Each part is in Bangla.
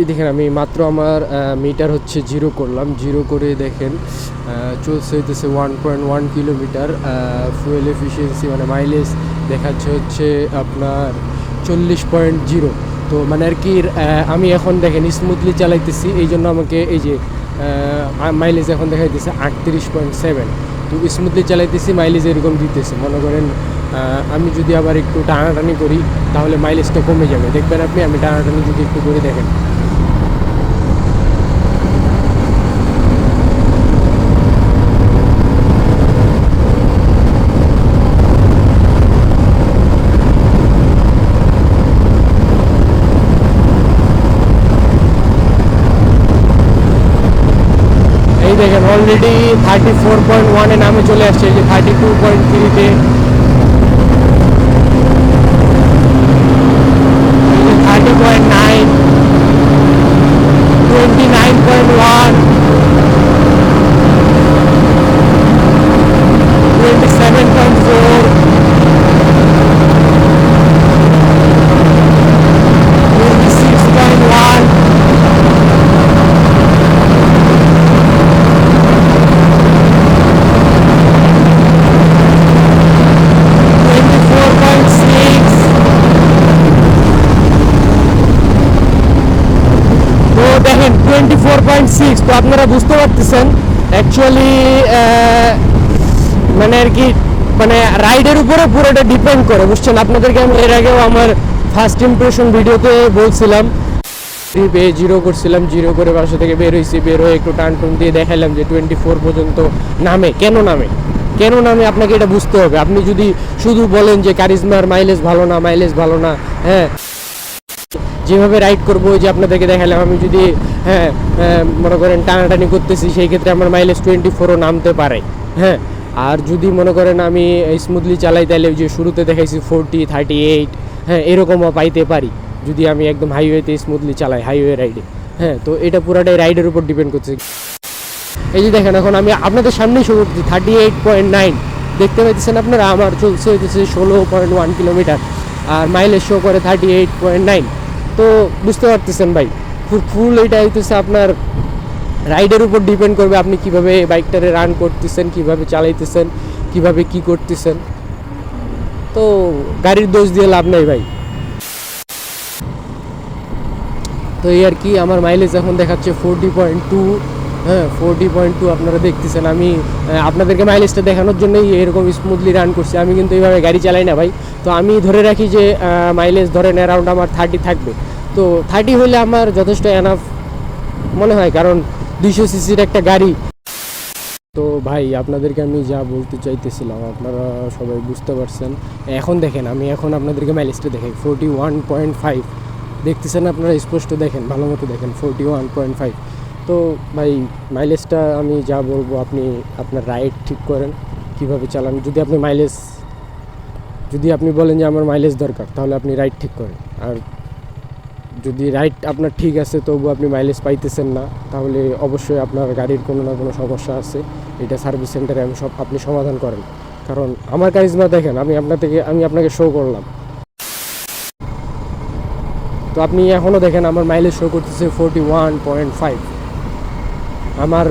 এই দেখেন আমি মাত্র আমার মিটার হচ্ছে 0 করলাম, 0 করে দেখেন চলছে হইতেছে 1.1 কিলোমিটার। ফুয়েল এফিসিয়েন্সি মানে মাইলেজ দেখাচ্ছে হচ্ছে আপনার 40.0। তো মানে আর কি আমি এখন দেখেন স্মুথলি চালাইতেছি, এই জন্য আমাকে এই যে মাইলেজ এখন দেখাইতেছে 38.7। তো স্মুথলি চালাইতেছি, মাইলেজ এরকম দিতেছে। মনে করেন আমি যদি আবার একটু টানাটানি করি তাহলে মাইলেজটা কমে যাবে, দেখবেন আপনি। আমি টানাটানি যদি একটু করে দেখেন, এই দেখেন অলরেডি 34.1-এ নামে চলে আসছে, এই যে 32.3-তে, 30.9, 29.1, 27.4, 26.1, 24.6। তো দেখেন 24.6। তো আপনারা বুঝতে পারতেছেন অ্যাকচুয়ালি মানে আর কি মানে রাইডের উপরে পুরোটা ডিপেন্ড করে, বুঝছেন। আপনাদেরকে আমি এর আগেও আমার ফার্স্ট ইমপ্রেশন ভিডিওতে বলছিলাম, ট্রিপে 0 করছিলাম, 0 করে বাসা থেকে বের হয়েছি, বের হয়ে একটু টান টুন দিয়ে দেখাইলাম যে 24 পর্যন্ত নামে। কেন নামে, কেন নামে আপনাকে এটা বুঝতে হবে। আপনি যদি শুধু বলেন যে কারিজমার মাইলেজ ভালো না, মাইলেজ ভালো না, হ্যাঁ যেভাবে রাইড করবো, যে আপনাদেরকে দেখালাম, আমি যদি মনে করেন টানাটানি করতেছি, সেই ক্ষেত্রে আমার মাইলেজ 24ও নামতে পারে, হ্যাঁ। আর যদি মনে করেন আমি স্মুথলি চালাই, তাহলে যে শুরুতে দেখাইছি 40, 38, হ্যাঁ এরকমও পাইতে পারি যদি আমি একদম হাইওয়েতে স্মুথলি চালাই, হাইওয়ে রাইডে, হ্যাঁ। তো এটা পুরাটাই রাইডের উপর ডিপেন্ড করছে। এই যে দেখেন এখন আমি আপনাদের সামনেই শো করছি 38.9, দেখতে পাইতেছেন আপনারা। আমার চলছে হইতেছে 16.1 কিলোমিটার, আর মাইলেজ শো করে 38.9। তো বুঝতে পারতেছেন ভাই, ফুল এটা হইতেছে আপনার রাইডের উপর ডিপেন্ড করবে, আপনি কিভাবে বাইকটারে রান করতেছেন, কিভাবে চালাইতেছেন, কিভাবে কি করতেছেন। তো গাড়ির দোষ দিয়ে লাভ নাই ভাই। তো এই আর কি, আমার মাইলেজ এখন দেখাচ্ছে 40.2, হ্যাঁ 40.2 আপনারা দেখতেছেন। আমি আপনাদেরকে মাইলেজটা দেখানোর জন্যই এরকম স্মুথলি রান করছি, আমি কিন্তু এইভাবে গাড়ি চালাই না ভাই। তো আমি ধরে রাখি যে মাইলেজ ধরেন অ্যারাউন্ড আমার 30 থাকবে। তো 30 হলে আমার যথেষ্ট এনাফ মনে হয়, কারণ 200 সিসির একটা গাড়ি। তো ভাই আপনাদেরকে আমি যা বলতে চাইতেছিলাম আপনারা সবাই বুঝতে পারছেন। এখন দেখেন আমি এখন আপনাদেরকে মাইলেজটা দেখাই, 41.5 দেখতেছেন আপনারা, স্পষ্ট দেখেন, ভালো মতো দেখেন 41.5। তো ভাই মাইলেজটা আমি যা বলবো, আপনি আপনার রাইড ঠিক করেন কিভাবে চালান। যদি আপনি বলেন যে আমার মাইলেজ দরকার, তাহলে আপনি রাইড ঠিক করেন। আর যদি রাইড আপনার ঠিক আছে তবু আপনি মাইলেজ পাইতেছেন না, তাহলে অবশ্যই আপনার গাড়ির কোনো না কোনো সমস্যা আছে। এটা সার্ভিস সেন্টারে আপনি সমাধান করেন। কারণ আমার কারিজমা দেখেন, আমি আপনাকে শো করলাম। তো আপনি এখনও দেখেন আমার মাইলেজ শো করতেছে 41.5। আমার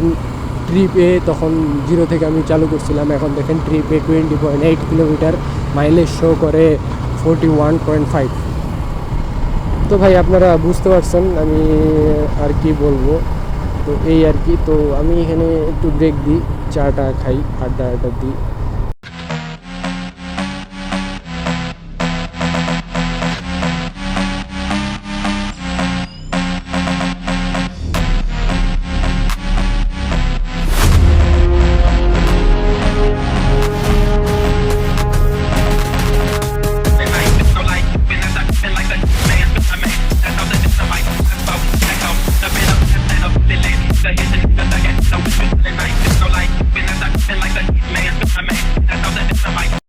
ট্রিপে তখন 0 থেকে আমি চালু করছিলাম, এখন দেখেন ট্রিপে 20.8 কিলোমিটার, মাইলেজ শো করে 41.5। তো ভাই আপনারা বুঝতে পারছেন আমি আর কি বলবো। তো এই আর কি। তো আমি এখানে একটু ব্রেক দিই, চাটা খাই, আড্ডা দিই।